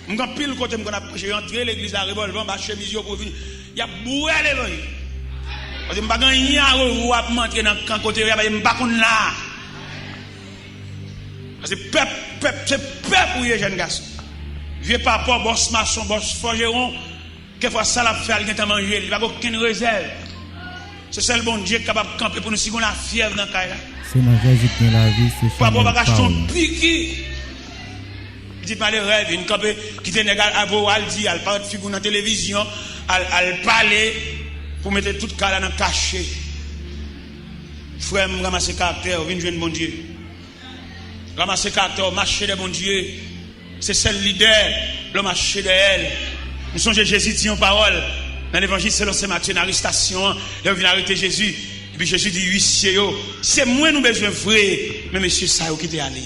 Je suis pile côté, je suis rentré l'église à revolver, je suis chemise pour venir. Il y a boué l'éloge. Parce que je ne suis pas rentrer dans le côté, je ne suis pas là. Parce que c'est peuple pour les jeunes garçons. Vieux papa, boss maçon, boss forgeron, quelquefois ça l'a fait, il a manger, il n'a aucune réserve. C'est seul bon Dieu capable de camper pour nous si on a la fièvre dans le cas. C'est dans Jésus qui est la vie, c'est Papa va acheter un piqui. Dites-moi les rêves, une camper qui te négal à vous, elle dit, elle parle de figure dans la télévision, elle parle pour mettre tout le cas dans le cachet. Frère, je ramasse le caractère, viens jouer bon Dieu. Ramasse le caractère, marcher de bon Dieu. C'est celle leader, le marché de elle. Nous sommes Jésus dit en parole. Dans l'évangile, selon Saint Matthieu, dans l'arrestation, il vient arrêter Jésus. Et puis Jésus dit, huissier, c'est moi nous besoin vrai. Mais monsieur, ça, qui t'est allé.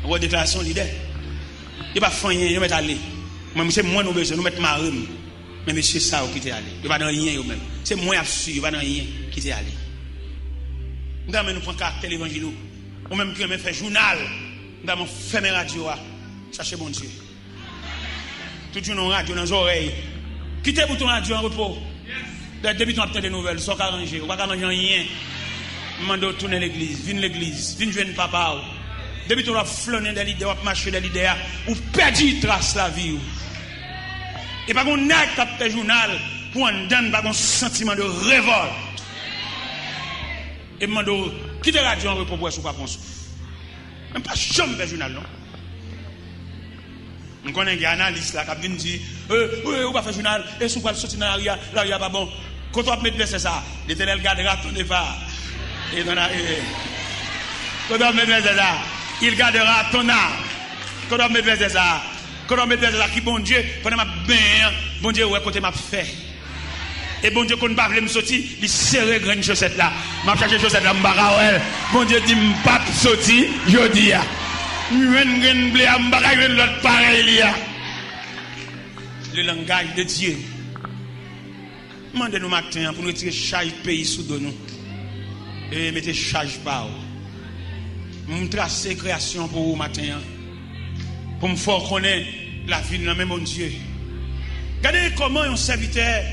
Votre déclaration leader. Il va faire rien, il va aller. C'est moi nous besoin, nous mettre marine. Mais monsieur, ça, qui t'est allé. Il va dans rien, même. C'est moi absolu, il va dans rien, qui t'est allé. Nous prenons caractère l'évangile. Ou même qui fait journal. Nous avons fait mes radios. Cherchez bon Dieu. Tout le monde en radio dans les oreilles. Quittez pour ton radio en repos. Depuis ton obtenu des nouvelles, sans arranger. Ou pas arranger rien. Mando tourner l'église. Viens l'église. Viens jouer papa. Depuis ton flâner dans l'idée, ou marcher dans l'idée, ou perdre trace la vie. Et pas qu'on n'a qu'à faire journal pour en donner un sentiment de révolte. Et mando quittez la radio en repos pour pas penser. Même pas jamais faire journal, non? On connaît un analyste là qui vient dire on va faire journal et si on va sortir dans l'aria pas bon. Quand on va mettre verset ça, l'Éternel gardera ton départ. Et quand on va mettre verset ça, il gardera ton âme. Quand on va mettre verset ça, qui bon Dieu, pendant ma bien, bon Dieu ouais côté m'a fait. Et bon Dieu qu'on ne pas me sortir, il serre graine chaussette là. M'a chercher chaussette là m'bara bon Dieu dit m'pas sortir, je dis le langage de Dieu. Demandez-nous matin pour nous retirer chaque pays sous nous. Et mettez charge par vous. Nous tracer création pour vous matin. Pour me faire connaître la vie de la même Dieu. Regardez comment un serviteur,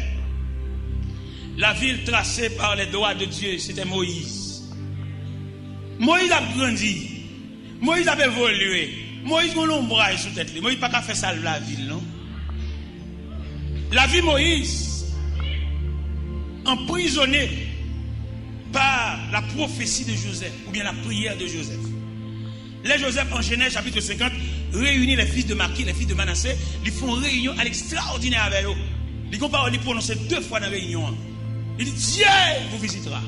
la ville tracée par les doigts de Dieu, c'était Moïse. Moïse a grandi. Moïse a évolué. Moïse a un ombrage sous tête. Moïse n'a pas fait ça la ville, non? La vie Moïse, emprisonné par la prophétie de Joseph, ou bien la prière de Joseph. Les Joseph en Genèse chapitre 50 réunit les fils de Maki, les fils de Manassé, ils font réunion à l'extraordinaire avec eux. Ils comparent, ils prononcent 2 fois dans la réunion. Il dit Dieu vous visitera.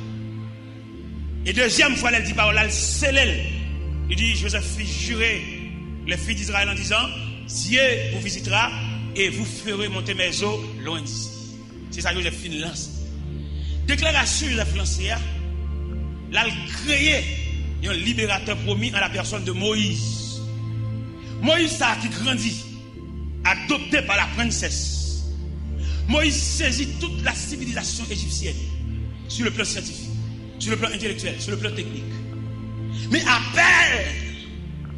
Et deuxième fois, elle dit parole, elle scelle. Il dit, Joseph fit jurer les filles d'Israël en disant, Dieu vous visitera et vous ferez monter mes eaux loin d'ici. C'est ça que Joseph fit lance. Déclaration Joseph lancée, là, il créé un libérateur promis en la personne de Moïse. Moïse, ça qui grandit, adopté par la princesse. Moïse saisit toute la civilisation égyptienne sur le plan scientifique, sur le plan intellectuel, sur le plan technique. Mais après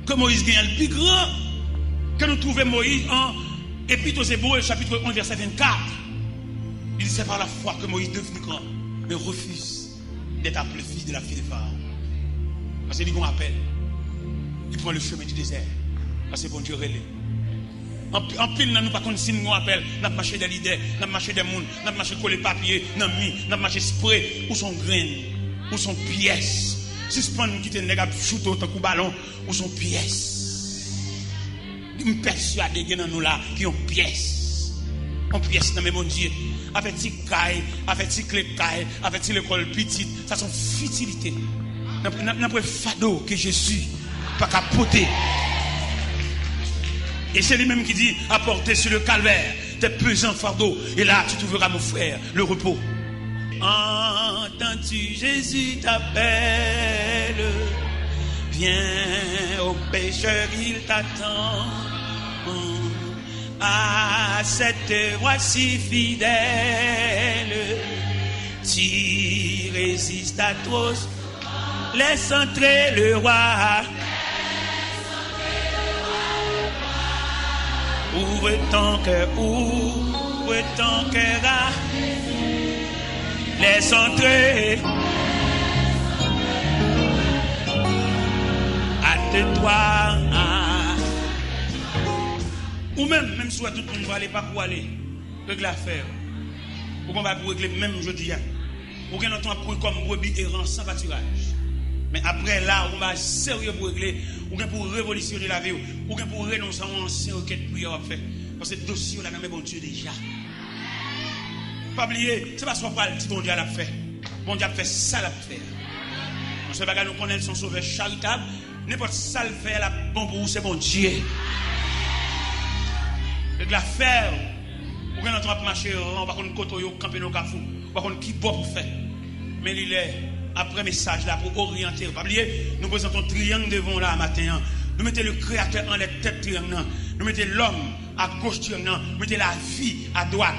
que Moïse gagne le plus grand, que nous trouvons Moïse en Épître aux Hébreux, chapitre 1, verset 24. Il dit c'est par la foi que Moïse devenu grand, mais refuse d'être appelé fils de la fille de Pharaon. Parce qu'il dit qu'on appelle. Il prend le chemin du désert. Parce que bon Dieu relève. En pile, nous pas contre si nous appelle, nous marché des leaders, nous marché des monde, nous marché coller papier, nous marché spray, ou son grain, ou son pièce. Suspend qui te nègre shoot autant coup ballon ou son pièce. Je me persuade que nous là qui ont pièce. On pièce dans mes bon Dieu. Avec ti caille, avec ti clé caille, avec ti l'école petite, ça sont futilités. N'a pas fado que Jésus pas capoter. Et c'est lui-même qui dit apporter sur le calvaire tes pesants fardeaux et là tu trouveras mon frère le repos. Entends-tu, Jésus t'appelle, viens au pécheur, il t'attend. À cette voix si fidèle, tu résistes à trop. Laisse entrer le roi. Ouvre ton cœur, ouvre ton cœur à les entrer. Hâte-toi. Ou même si tout le monde va aller, pas pour aller, règle l'affaire. Ou qu'on va pour régler même jeudi. Ou qu'on entend comme brebis errant sans pâturage. Mais après là, on va sérieux pour régler, ou bien pour révolutionner la vie, ou bien pour renoncer à un ancien requête prière à faire. Parce que ce dossier, on a même bon Dieu déjà. Pas oublier, c'est pas soit pas le petit bon Dieu l'a fait. Bon Dieu a fait ça l'a fait. On sait pas que nous connaissons son sauveur charitable. N'importe ça le fait, la bon pour vous, c'est bon Dieu. De la faire, ou bien on va marcher, on va qu'on côté, on camper nos cafous, on va qu'on qui bon pour faire. Mais il est après message là pour orienter. Pas oublier, nous présentons triangle devant là matin. Nous mettons le créateur en les têtes triangle. Nous mettons l'homme à gauche triangle. Nous mettons la vie à droite.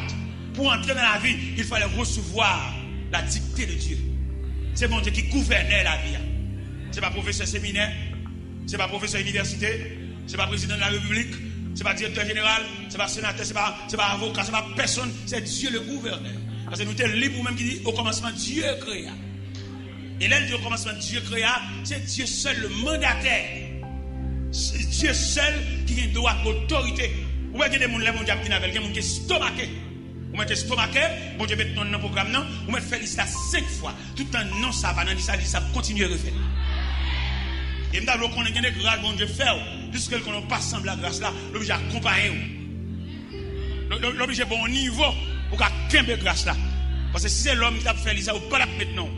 Pour entrer dans la vie, il fallait recevoir la dictée de Dieu. C'est bon Dieu qui gouvernait la vie. C'est pas professeur séminaire, c'est pas professeur université, c'est pas président de la République, c'est pas directeur général, c'est pas sénateur, c'est pas avocat, c'est pas personne, c'est Dieu le gouverneur. Parce que nous sommes libres même qui dit au commencement Dieu créa. Et là, au commencement Dieu créa, c'est Dieu seul le mandataire. C'est Dieu seul qui a le droit d'autorité. Vous voyez des gens qui ont des gens qui sont stomaqués. Vous mettez stomaqué, bon Dieu met dans le programme, non, vous mettez fait ça 5 fois. Tout le temps, non, ça va, non, ça continue à refaire. Et maintenant, on a des grâces, bon Dieu fait, puisque qu'on pas semble la grâce là, l'obligé à accompagner. L'obligé bon niveau pour qu'à de grâce là. Parce que si c'est l'homme qui a fait ça, vous pas la maintenant.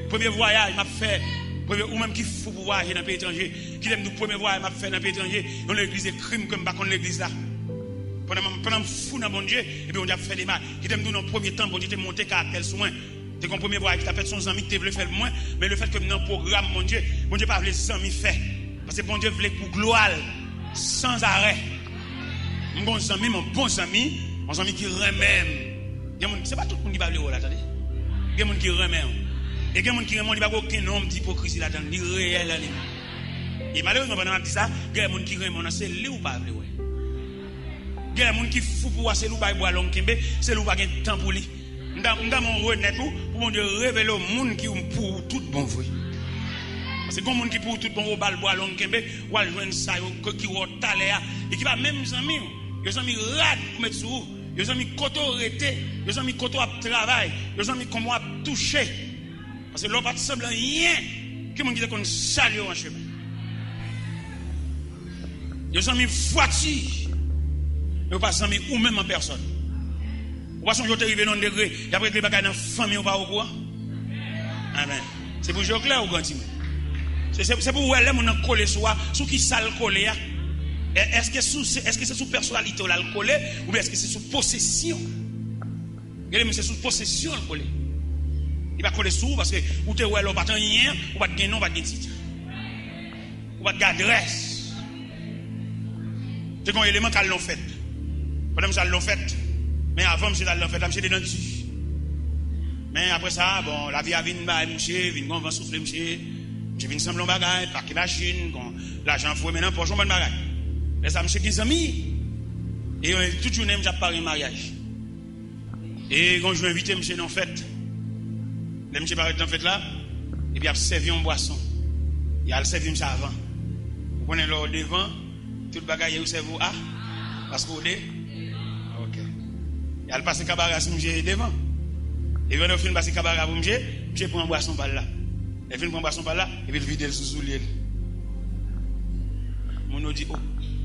Premier voyage, m'a fait, ou même qui faut voyager dans le pays étranger, qui aime nous premier voyage, m'a fait dans le pays étranger, dans l'église, crime comme pas contre l'église là. Pendant fou dans mon Dieu, et puis on a fait des mal. Qui t'aime nous dans le premier temps, bon Dieu, t'es monté caractère soin. T'es comme premier voyage, qui t'a fait son ami, t'es voulu faire le moins, mais le fait que dans le programme, mon Dieu pas voulu les amis faire. Parce que bon Dieu voulait pour gloire, sans arrêt. Mon bon ami qui remet. C'est pas tout le monde qui va le là, attendez. Il y a des gens qui remet. Et il y a des gens qui remet, il n'y a pas aucun homme d'hypocrisie là-dedans, ni réel là. Et malheureusement, pendant que je dis ça, il y a des gens qui remet, c'est lui ou pas, ouais. Il y a des gens qui font pour c'est lui boire long kembe, c'est lui pas gain temps pour lui. Dans mon renet pour mon Dieu révéler au monde qui pour tout bon vrai. Parce que comme monde qui pour tout bon au bal boire long kembe, ou al joindre ça qui au taléa et qui va même amis, les amis rad pour mettre sur, les amis koto arrêté, les amis koto à travail, les amis comment à toucher. Parce que l'on pas semble rien que mon qui qu'on salue en chemin. Les amis voiture mais pas sans ou même en personne. Ou pas son jour arrivé dans un degré, et après que les bagages dans la famille ou pas au courant. Amen. C'est pour jouer clair ou grand timé. C'est pour où elle est collé sur qui ça le collé. Est-ce que c'est sous personnalité ou le collé ou bien est-ce que c'est sous possession? Regardez, c'est sous possession le collé. Il va coller sous parce que ou te ouais, ou pas rien, ou pas de nom, pas de titre. Ou pas d'adresse. C'est un élément qu'elle l'ont fait. Pendant que ça l'ont fait. Mais avant, monsieur l'ont fait, là, monsieur était dans le dessus. Mais après ça, bon, la vie a venu, monsieur, vient qu'on va souffler, monsieur vient sembler en bagaille, parquer machine, l'argent fouet maintenant, pour jouer en bagaille. Mais ça, monsieur, 15 amis. Et toute journée, j'ai parlé mariage. Et quand je vais inviter monsieur dans la fête, le monsieur paraît dans la fête là, et puis il a servi une boisson. Il a servi monsieur avant. Vous prenez l'or devant, tout le bagaille, vous servez, ah, parce que vous êtes. Ok. Il a passé cabaret si monsieur devant. Et quand on finit passer cabaret pour monsieur prend une boisson par là. Il finit prendre une boisson par là, et puis il vide le sous-soulier. Mon nous dit, oh,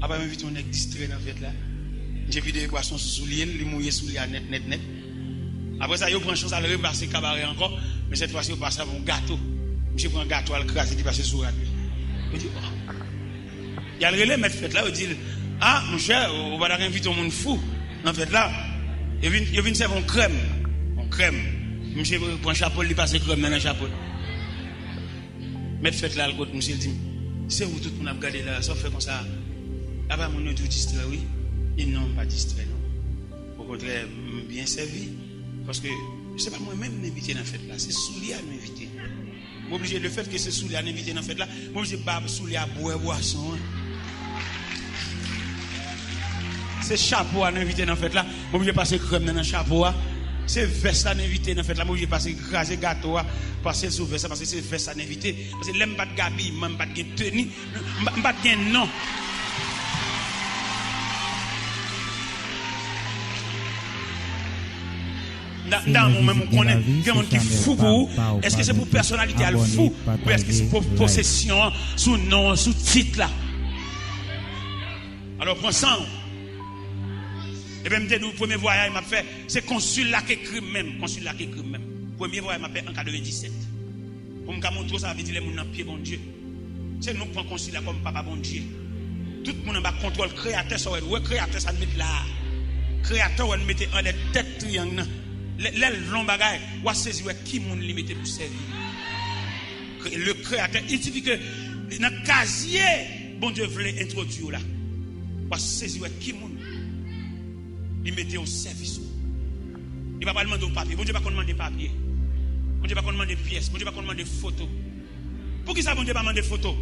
après m'invite on est distrait dans la fête là. J'ai vidé une boisson sous-soulier, il mouillé sous net. Après ça, il prend chance à le repasser cabaret encore, mais cette fois-ci, il passe à un gâteau. Monsieur prend un gâteau, il crasse, il passe sur la tête. Il dit, oh. Il y a le relais, mettre fête là, il dit, ah, mon cher, on va inviter un monde fou dans la fête là. Il vient servir une crème. Une crème. Monsieur prend un chapeau, il passe crème dans le chapeau. Mettre fête là, le côté, monsieur dit, c'est où tout le monde a regardé là, ça fait comme ça. Après, mon autre distrait, oui. Et non, pas distrait, non. Au contraire, bien servi. Parce que ce n'est pas moi-même m'inviter dans la fête là, c'est Soulia à m'inviter. Je suis obligé, le fait que c'est Soulia à m'inviter dans la fête là, je suis obligé de Soulia à boire boisson. C'est chapeau à inviter dans fête là. Moi je passer crème dans chapeau. C'est veste à inviter dans fête là. Moi je passer craser gâteau passer sous veste parce que c'est veste à inviter parce que l'aime pas de gabi, même pas de tenue, pas de non. Dans mon même on connaît quelqu'un qui fou pour est-ce que c'est pour personnalité à le fou ou est-ce que c'est pour possession sous nom sous titre là. Alors prends ça. Et bien me dit premier voyage m'a fait c'est consul là qui écrit même premier voyage m'a fait en 97 pour me montrer ça veut dire les monde dans pied bon Dieu. C'est nous prend consul là comme papa bon Dieu. Tout le monde en bas contrôle créateur ça ouais créateur ça mettre là. Créateur on mettait en des têtes triangle. Les longs bagages, on va saisir qui moun limité pour servir. Le créateur, il suffit que dans le casier, bon Dieu voulait introduire là. On va saisir qui moun limité au service. Il va pas demander au papier. Bon Dieu va pas demander papier. Bon Dieu va pas demander pièces. Bon Dieu va pas demander photos. Pour qui ça bon Dieu va demander photos?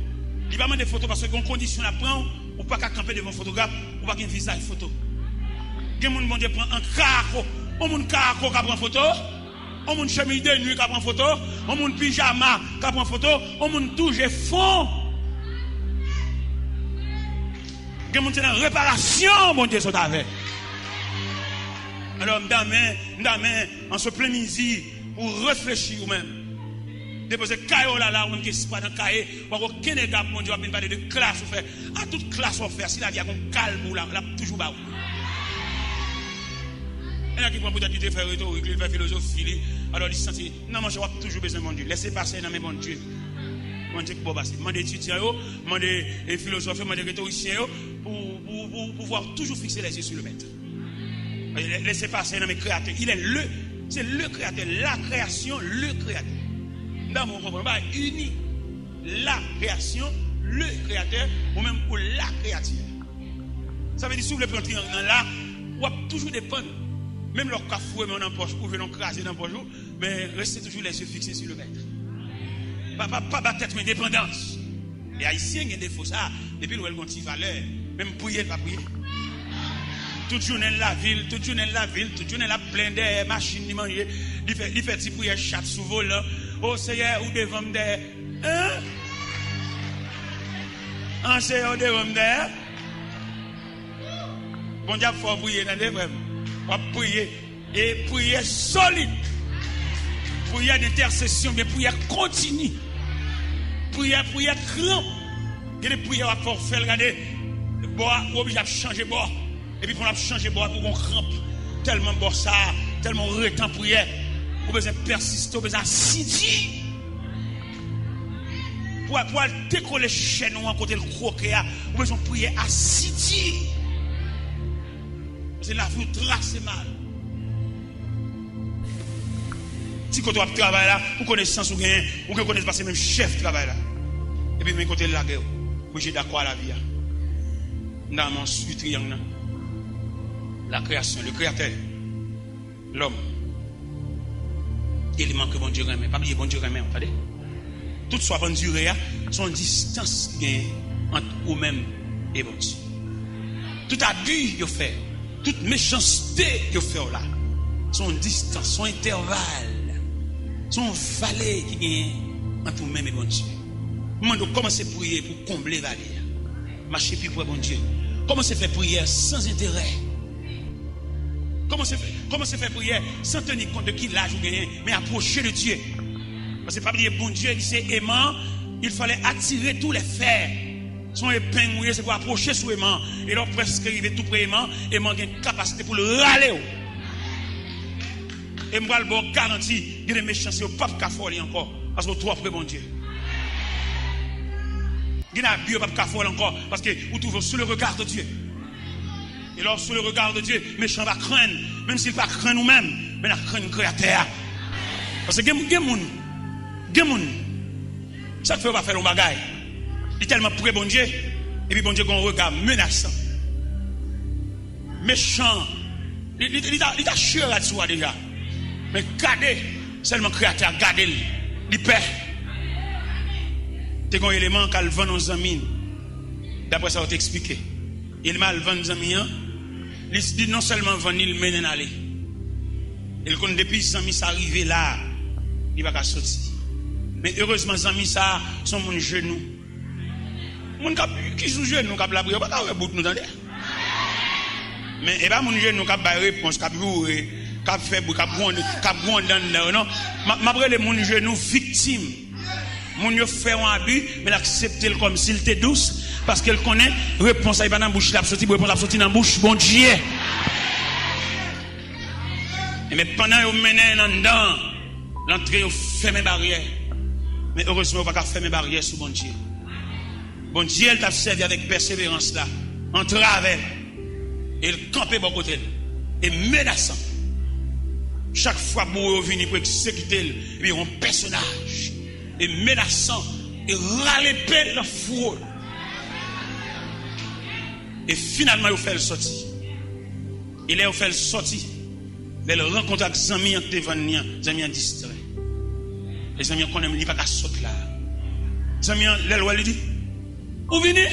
Il va demander photos parce que une condition à prendre, ou pas qu'à camper devant photographe, ou pas qu'un visage photo. Il y a bon Dieu prend un carreau. On moun carco qui prend photo, on moun chemise de nuit qui prend photo, on moun pyjama qui prend photo, on moun touche fond. Gen moun c'est dans réparation bon Dieu sont avec. Alors demain en ce plein midi pour réfléchir ou même. Déposer caillou là ou même qui pas dans cahier, ou aucun gars mon Dieu va parler de classe ou faire. À toute classe on faire si la vie a un calme ou là toujours bas. Il y a qui prend peut-être du faire rhétorique, il fait philosophie. Alors il se dit, non, moi je vois toujours besoin de mon Dieu. Laissez passer dans mes bons Dieu. Mon Dieu qui peut passer. Demandez étudiants, demandez philosophes, demandez rhétoriciens pour pouvoir toujours fixer les yeux sur le maître. Laissez passer dans mes créateurs. C'est le créateur, la création, le créateur. Dans mon comprendre, uni la création, le créateur, ou même pour la créature. Ça veut dire si vous voulez prendre un triangle là, vous avez toujours dépendre. Même leur cafoué mais on en poche, ou venons craser dans poche, mais restez toujours les yeux fixés sur le maître. Pas battre mais dépendance. Les Haïtiens ont des défauts ça, depuis nous avons une valeur, même prier pas prier. Toute journée la ville, toute journée la plein de machines de manger, il fait petit prière chat sous volant. Oh Seigneur ou devant me hein? En Seigneur devant me bon Dieu faut prier dans les vraies. On va prier et prier solide. Prière d'intercession, mais prière continue. Prière grand. Il y a des prières à faire, regardez, bois, ou obligé de changer bois. Et puis pour changer bois, pour qu'on crampe. Tellement bois ça, tellement retend prière. Vous besoin persister, vous besoin assidu. Pour décoller chaîne ou en côté le croquet, vous besoin prier assidu. C'est la vie trace mal. Si quand tu travailles là, vous connaissez sans ou gain, ou que connaissez pas c'est même chef travail là. Et puis, mais côté la guerre, vous êtes d'accord à la vie. Dans mon suite triangle, la création, le créateur, l'homme, élément que bon Dieu remet, pas oublier bon Dieu remet, entendez? Toute soit bonne durée, son distance entre vous-même et bon Dieu. Tout abus que vous faites. Toute méchanceté que vous faites là, son distance, son intervalle, son vallée qui est entre vous-même et bon Dieu. Demandez comment c'est prier pour combler la vallée. Marcher plus pour bon Dieu. Comment c'est faire prière sans intérêt. Comment c'est faire prière sans tenir compte de qui l'âge vous gagnez, mais approcher de Dieu. Parce que pas dire bon Dieu, c'est aimant, il fallait attirer tous les fers. Son épingle mouillé, c'est pour approcher sous aimant. Et là, presque arriver tout près aimant, aimant a une capacité pour le râler. Et moi, le bon garantie, il y a des méchancetés au pape Cafoli encore. Parce que trop après, bon Dieu. Il y a des pape Cafoli encore. Parce que vous trouvez sous le regard de Dieu. Et là, sous le regard de Dieu, méchant va craindre. Même s'il ne va pas craindre nous-mêmes, mais il va craindre le créateur. Parce que il y a des gens. Ça ne fait pas faire le bagaille. Il est tellement près bon Dieu, et puis bon Dieu a un regard menaçant, méchant. Il a chié là-dessus déjà. Mais gardez, seulement créateur, gardez-le. Il perd. C'est un élément qu'elle vend aux amis. D'après ça, on t'explique. Il m'a vendu aux amis, Il dit non seulement Vanille mène aller. Et quand depuis Zami ça arrivé là, il va pas sortir. Mais heureusement Zami ça sont mon genou. Mon cap qui sous genou cap la prière pas ka bout nous entendez. Mais et pas mon genou cap ba réponse cap louer, cap faire cap grand dans non. M'après les mon genou victime. Mon yo fait un abus mais l'accepter comme s'il était douce parce qu'elle connaît réponse pas dans bouche la sorti réponse la sorti dans bouche bon Dieu. Mais pendant que vous menez dedans, l'entrée vous fermez barrière. Mais heureusement, vous ne pouvez pas fermer barrière sur bon Dieu. Bon Dieu, il t'a servi avec persévérance là, en travers. Et il campait bon côté. Et menaçant. Chaque fois que vous venez pour exécuter, il y a un personnage. Et menaçant. Et râler dans le four. Et finalement, il fait le sortir. Il a fait le sortir. Elle rencontre avec les amis devant nous, les amis distraits. Les amis qu'on aime, il n'y a pas qu'à sauter là. Les amis, elle dit, où venez?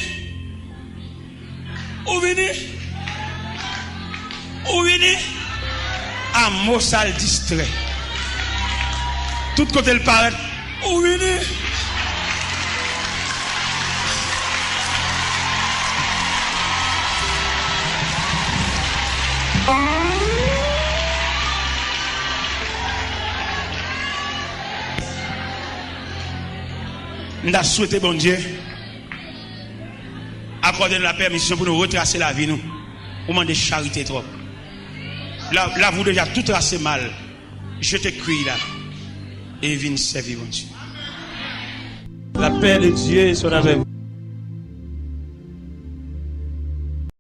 Où venez? Où venez? À Mossal distrait. Tout côté le paraît, où venez? Nous avons souhaité, bon Dieu, accorder la permission pour nous retracer la vie, nous. Au moment de charité trop. Là, vous déjà tout tracé mal. Je te crie là. Et viens servir, bon Dieu. La paix de Dieu soit avec vous.